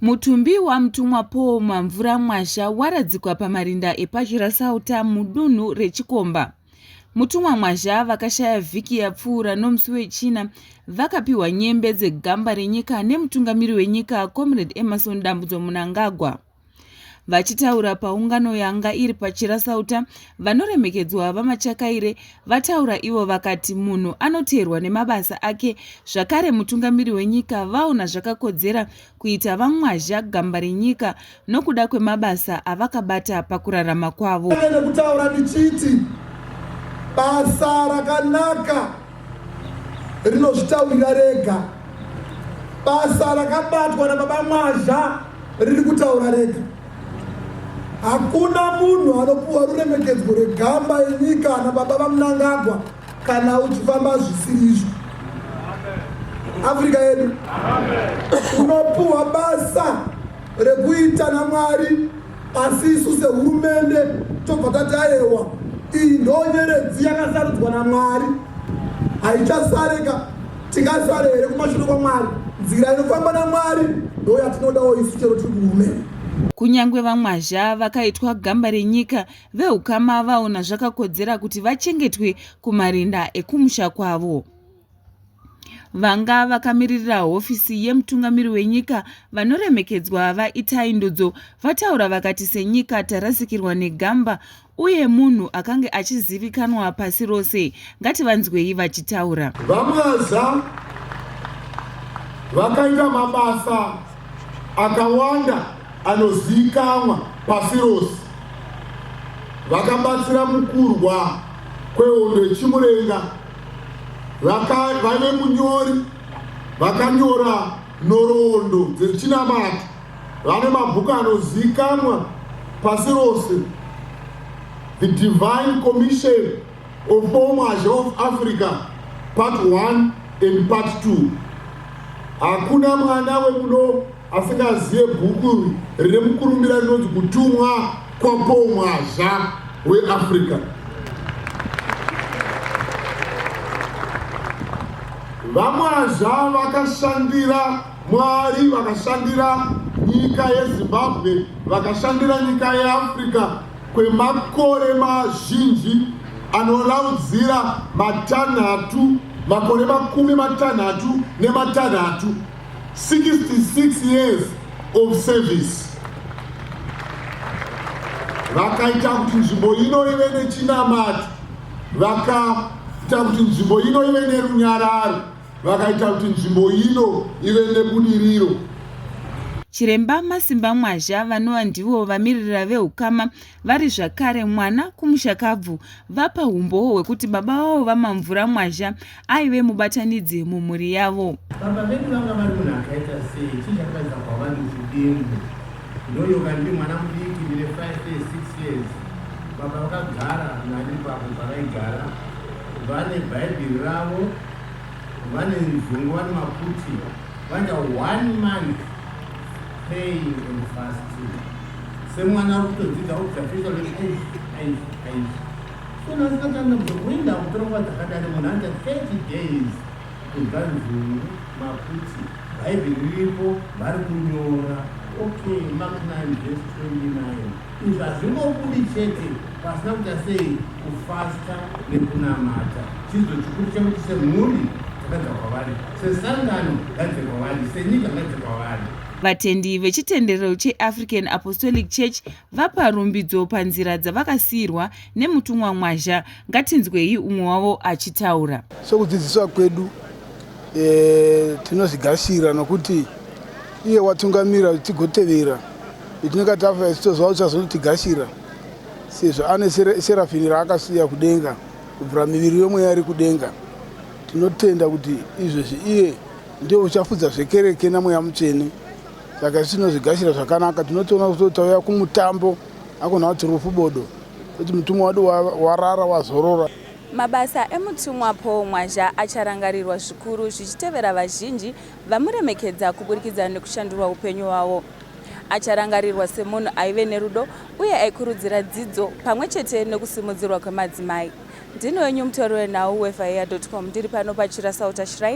Mutumbi wamutumwa Paul Mamvura Mwazha waradzikwa pamarinda epaChirasauta mudunhu reChikomba. Mutumwa Mwazha vakashaya vhiki yapfuura nomusi wechina vakapiwa nyembe dzegamba renyika nemutungamiri wenyika Comrade Emmerson Dambudzo Mnangagwa. Vachitaura paungano yanga iri paChirasauta, vanoremekedzwa vamachakaire vataura ivo vakati munhu anoteerwa nemabasa ake, zvakare mutungamiri wenyika vaona zvakakodzera kuita vaMwazha gamba renyika nokuda kwemabasa avakabata pakurarama kwavo. Kutaura ndichiti basa rakanaka rinozvitaurira rega, basa rakabatwa nababa Mwazha riri kutaura rega. Hakuna munhu anopuwa ruremekedzo regamba yenyika nababa vaMnangagwa kana uchifamba zvisiri izvo. Afrika yedu unopuwa basa rekuita naMwari, asi isu sehurumende tobva tatayewa iyi ndonyeredzi yakasarudzwa naMwari, haichasareka tingasare here kumashure kwaMwari. Nzira inofamba naMwari ndo yatinodawo isu chero tiri kuhurumende. Kunyangwe vaMwazha vakaitwa gamba renyika, veukama vaona zvakakodzera kuti vachengetwe kumarinda ekumusha kwavo. Vanga vakamiririra hofisi yemutungamiri wenyika vanoremekedzwa vaItai Ndudzo vataura vakati senyika tarasikirwa negamba uye munhu akange achizivikanwa pasi rose. Ngativanzwei vachitaura. VaMwazha vakaita mabasa akawanda anozivikanwa pasi rose. Vakabatsira mukurwa kwehondo yeChimurenga, vane munyori, vakanyora nhoroondo dzeChinamata, vane mabhuku anozivikanwa pasi rose. The Divine Commission of Paul Mwazha of Africa, Part 1 and Part 2. Hakuna mwana wemuno asingazive bhuku rine mukurumbira rinonzi kutumwa kwaPaul Mwazha weAfrica. VaMwazha vakashandira Mwari, vakashandira nyika yeZimbabwe, vakashandira nyika yeAfrica kwemakore mazhinji anoraudzira makore 36, 66 years of service. Vakaita kuti nzvimbo ino ive neChinamata, vakaita kuti nzvimbo ino ive nerunyararo, vakaita kuti nzvimbo ino ive nebudiriro. Chiremba Masimba Mwazha vanova ndivo vamiririra veukama vari zvakare mwana kumushakabvu vapa umboho hwekuti baba vavo vaMamvura Mwazha aive mubatanidzi mumhuri yavo. Baba vedu vanga vari munhu akaita sei, chichakaita kwavari muchidengu. Ndoyo kandi mwana mudiki ndine 5 years 6 years. Baba vakagara nani papo pavaigara, vane bhaibheri ravo, vane nzungu, vane maputi, vanja 1 month praying and fasting. Semwana akutodzidza kuti officially so nasikatanda kuzokuenda kutorongwa dzakadari munhu anja 30 days kudza nzungu, maputi, bhaibheri riripo, vari kunyora. Okay, Mark 9 verse 29. Izvi hazvingobudi chete pasina kuita sei kufasta nekunamata. Chizo chikuru chekuti semhuri dzakadza kwavari, sesangano ngadze kwavari, senyika ngadze kwavari. Vatendi vechitendero cheAfrican Apostolic Church vapa rumbidzo panzira dzavakasiyirwa nemutumwa Mwazha. Ngatinzwei umwe wavo achitaura. Sokudzidziswa kwedu tinozigashira nokuti iye watungamira tigotevera itinenge tafa isitozva uchazonotigashira sezvo ane serafini raakasiya kudenga kubvira miviri yomweya iri kudenga. Tinotenda kuti izvezvi iye ndio uchafudza zvekereke namweya mutsvene. Saka tinozigashira zvakanaka. Tinotoona kuti tauya kumutambo akona kuti rufu bodo kuti mutumwa wadu warara wazorora. Mabasa emutumwa Paul Mwazha acharangarirwa zvikuru zvichitevera vazhinji vamuremekedza kuburikidza nekushandurwa upenyu hwavo. Acharangarirwa semunhu aive nerudo uye aikurudzira dzidzo pamwe chete nekusimudzirwa kwemadzimai. Ndino wenyu mutori wenhau weFair.com, ndiri pano paChirasauta Shrine.